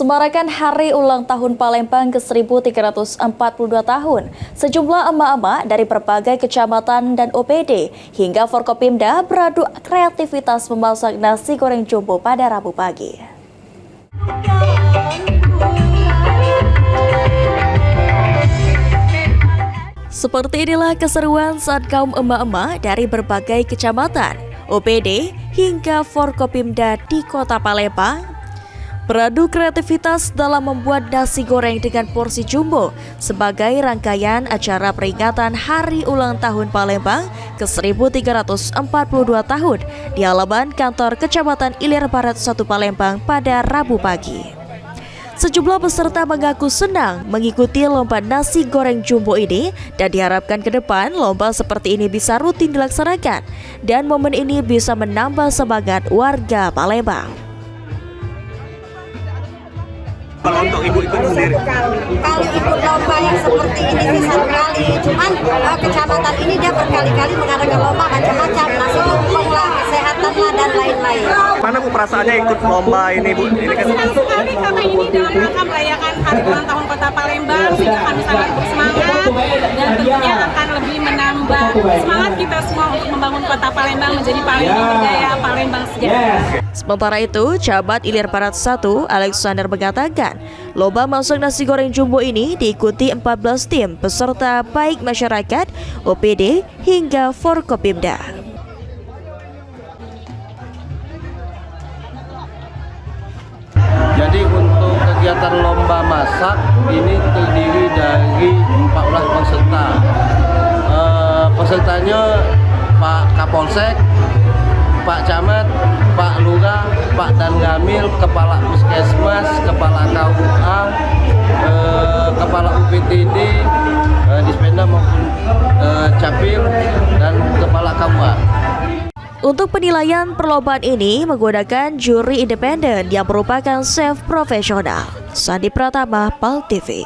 Semarakan Hari Ulang Tahun Palembang ke-1342 tahun, sejumlah emak-emak dari berbagai kecamatan dan OPD hingga Forkopimda beradu kreativitas memasak nasi goreng jumbo pada Rabu pagi. Seperti inilah keseruan saat kaum emak-emak dari berbagai kecamatan, OPD hingga Forkopimda di Kota Palembang beradu kreativitas dalam membuat nasi goreng dengan porsi jumbo sebagai rangkaian acara peringatan Hari Ulang Tahun Palembang ke-1342 tahun di halaman kantor Kecamatan Ilir Barat 1 Palembang pada Rabu pagi. Sejumlah peserta mengaku senang mengikuti lomba nasi goreng jumbo ini dan diharapkan ke depan lomba seperti ini bisa rutin dilaksanakan dan momen ini bisa menambah semangat warga Palembang. Kalau untuk ibu-ibu sendiri, kali ikut lomba yang seperti ini sih satu kali. Cuman kecamatan ini dia berkali-kali mengadakan lomba macam-macam, nasi tumpeng lah, kesehatan lah dan lain-lain. mana Bu perasaannya ikut lomba ini Bu? Ini kan senang sekali karena ini dalam rangka merayakan Hari Ulang Tahun Kota Palembang, sehingga kami sangat bersemangat dan tentunya akan lebih menambah semangat kita semua untuk membangun Kota Palembang menjadi Palembang berdaya, Palembang sejahtera. Sementara itu, Camat Ilir Barat 1 Alexander mengatakan, lomba masak nasi goreng jumbo ini diikuti 14 tim peserta baik masyarakat, OPD hingga Forkopimda. Jadi untuk kegiatan lomba masak ini terdiri dari 14 peserta. Pesertanya Pak Kapolsek, Pak Camat, Pak Lurah, Pak Dangamil, Kepala Puskesmas, Kepala KUA, Kepala UPTD, Dispenda maupun Capil, dan Kepala KUA. Untuk penilaian perlombaan ini menggunakan juri independen yang merupakan chef profesional. Sandi Pratama, PAL TV.